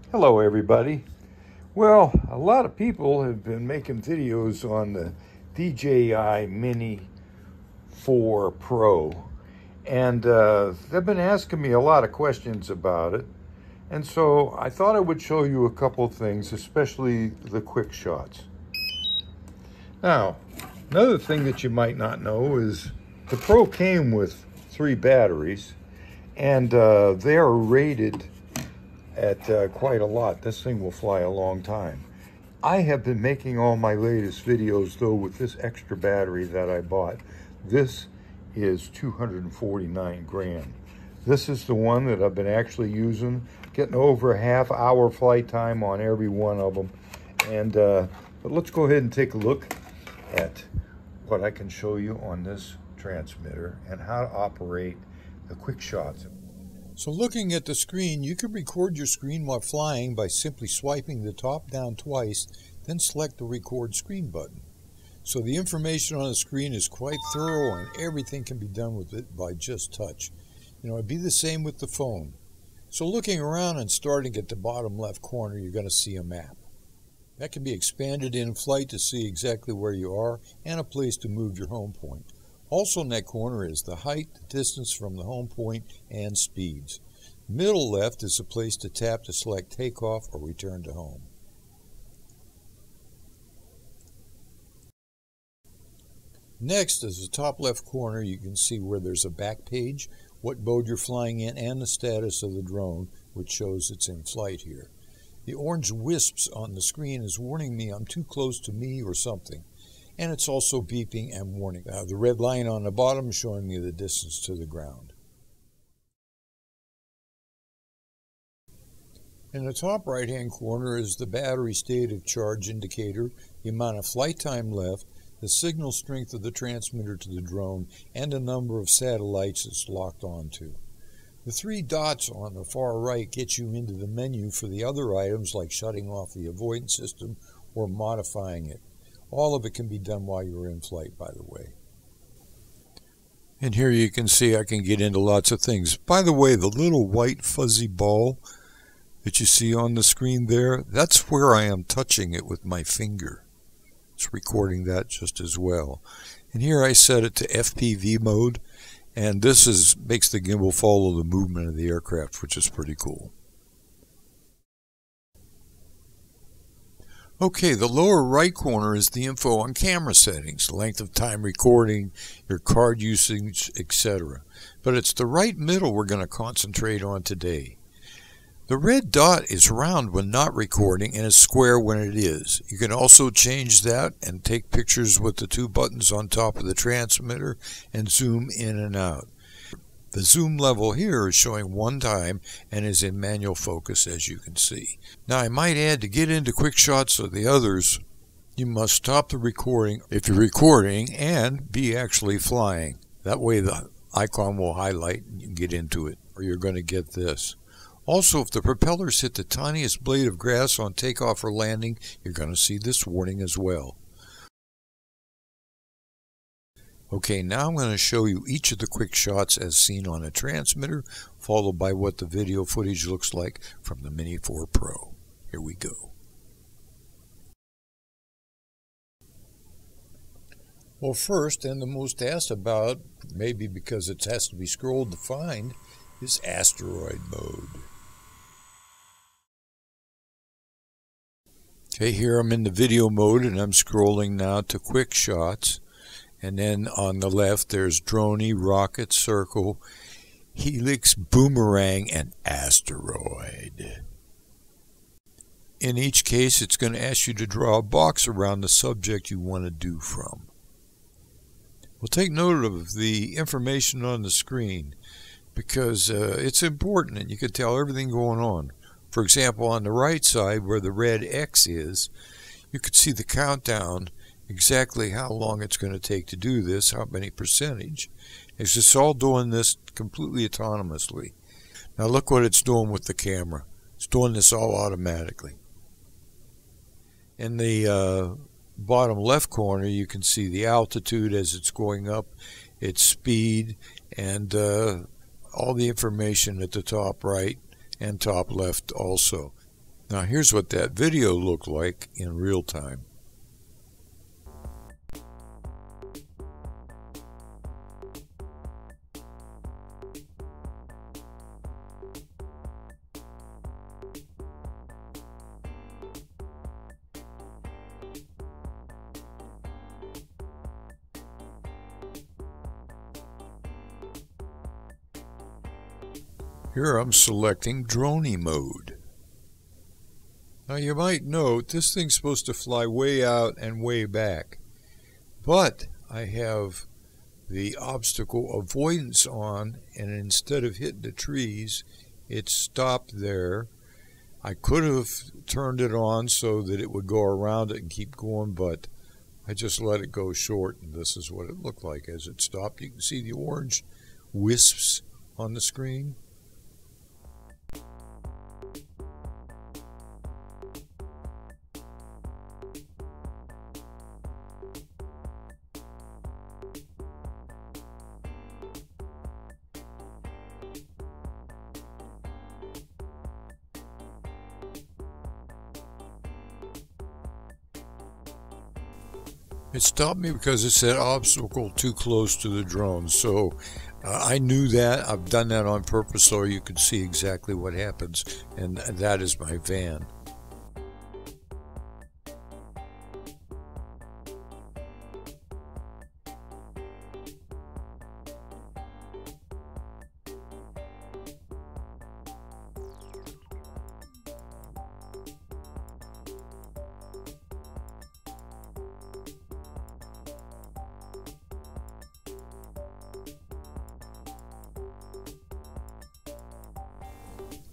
Hello everybody. Well, a lot of people have been making videos on the DJI Mini 4 Pro, and they've been asking me a lot of questions about it, and so I thought I would show you a couple of things, especially the Quickshots. Now, another thing that you might not know is the Pro came with 3 batteries, and they are rated at quite a lot. This thing will fly a long time. I have been making all my latest videos though with this extra battery that I bought. This is 249 grand. This is the one that I've been actually using, getting over a half-hour flight time on every one of them. And but let's go ahead and take a look at what I can show you on this transmitter and how to operate the Quickshots. So looking at the screen, you can record your screen while flying by simply swiping the top down twice, then select the record screen button. So the information on the screen is quite thorough and everything can be done with it by just touch. It'd be the same with the phone. So looking around and starting at the bottom left corner, you're going to see a map. That can be expanded in flight to see exactly where you are and a place to move your home point. Also in that corner is the height, the distance from the home point, and speeds. Middle left is a place to tap to select takeoff or return to home. Next is the top left corner. You can see where there's a back page, what mode you're flying in, and the status of the drone, which shows it's in flight here. The orange wisps on the screen is warning me I'm too close to me or something. And it's also beeping and warning. The red line on the bottom is showing me the distance to the ground. In the top right hand corner is the battery state of charge indicator, the amount of flight time left, the signal strength of the transmitter to the drone, and the number of satellites it's locked onto. The 3 dots on the far right get you into the menu for the other items like shutting off the avoidance system or modifying it. All of it can be done while you're in flight, by the way. And here you can see I can get into lots of things. By the way, the little white fuzzy ball that you see on the screen there, that's where I am touching it with my finger. It's recording that just as well. And here I set it to FPV mode, and this makes the gimbal follow the movement of the aircraft, which is pretty cool. Okay, the lower right corner is the info on camera settings, length of time recording, your card usage, etc. But it's the right middle we're going to concentrate on today. The red dot is round when not recording and is square when it is. You can also change that and take pictures with the 2 buttons on top of the transmitter and zoom in and out. The zoom level here is showing 1 time and is in manual focus, as you can see. Now I might add, to get into Quickshots or the others, you must stop the recording if you're recording and be actually flying. That way the icon will highlight and you can get into it, or you're going to get this. Also, if the propellers hit the tiniest blade of grass on takeoff or landing, you're going to see this warning as well. Okay, now I'm going to show you each of the Quickshots as seen on a transmitter, followed by what the video footage looks like from the Mini 4 Pro. Here we go. Well, first, and the most asked about, maybe because it has to be scrolled to find, is asteroid mode. Okay, here I'm in the video mode and I'm scrolling now to Quickshots. And then on the left there's droney, rocket, circle, helix, boomerang, and asteroid. In each case it's going to ask you to draw a box around the subject you want to do from. We'll take note of the information on the screen because it's important and you can tell everything going on. For example, on the right side where the red X is, you can see the countdown, exactly how long it's going to take to do this, how many percentage. It's just all doing this completely autonomously. Now look what it's doing with the camera. It's doing this all automatically. In the bottom left corner you can see the altitude as it's going up, its speed, and all the information at the top right and top left also. Now here's what that video looked like in real time. Here I'm selecting droney mode. Now you might note this thing's supposed to fly way out and way back, but I have the obstacle avoidance on, and instead of hitting the trees, it stopped there. I could have turned it on so that it would go around it and keep going, but I just let it go short, and this is what it looked like as it stopped. You can see the orange wisps on the screen. It stopped me because it said obstacle too close to the drone. So I knew that. I've done that on purpose so you can see exactly what happens. And that is my van.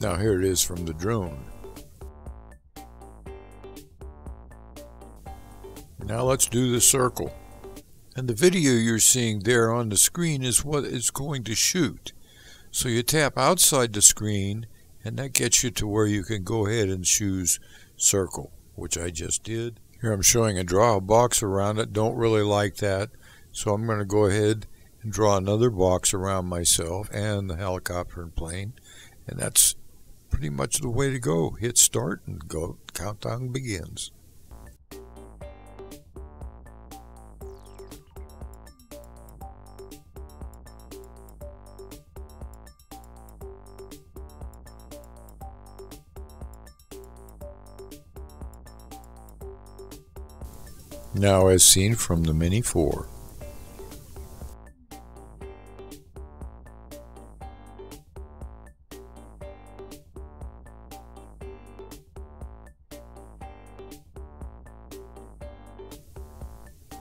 Now here it is from the drone. Now let's do the circle. And the video you're seeing there on the screen is what it's going to shoot. So you tap outside the screen and that gets you to where you can go ahead and choose circle, which I just did. Here I'm showing a draw a box around it. Don't really like that. So I'm going to go ahead and draw another box around myself and the helicopter and plane. And that's pretty much the way to go. Hit start and go. Countdown begins. Now as seen from the Mini 4.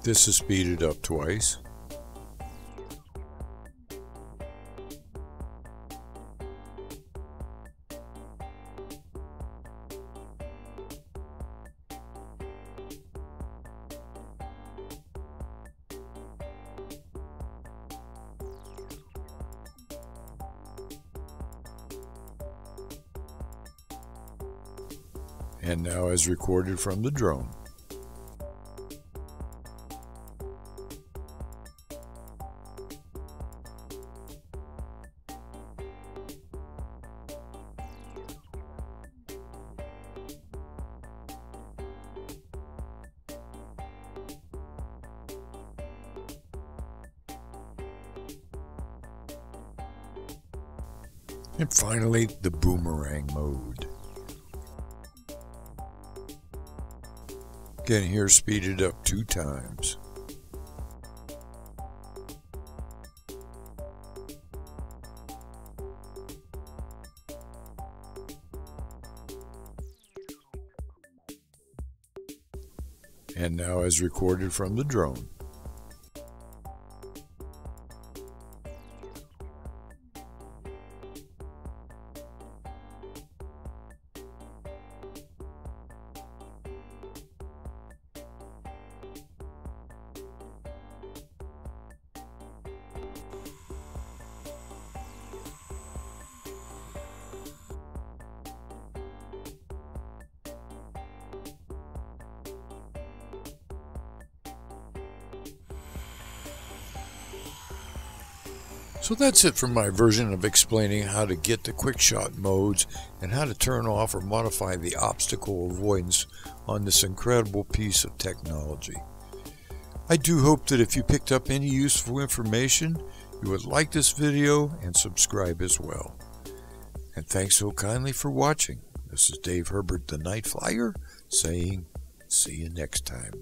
This is speeded up twice. And now as recorded from the drone. And finally, the boomerang mode. Again, here speeded up 2 times. And now as recorded from the drone. So that's it for my version of explaining how to get the Quickshot modes and how to turn off or modify the obstacle avoidance on this incredible piece of technology. I do hope that if you picked up any useful information, you would like this video and subscribe as well. And thanks so kindly for watching. This is Dave Herbert, the Night Flyer, saying see you next time.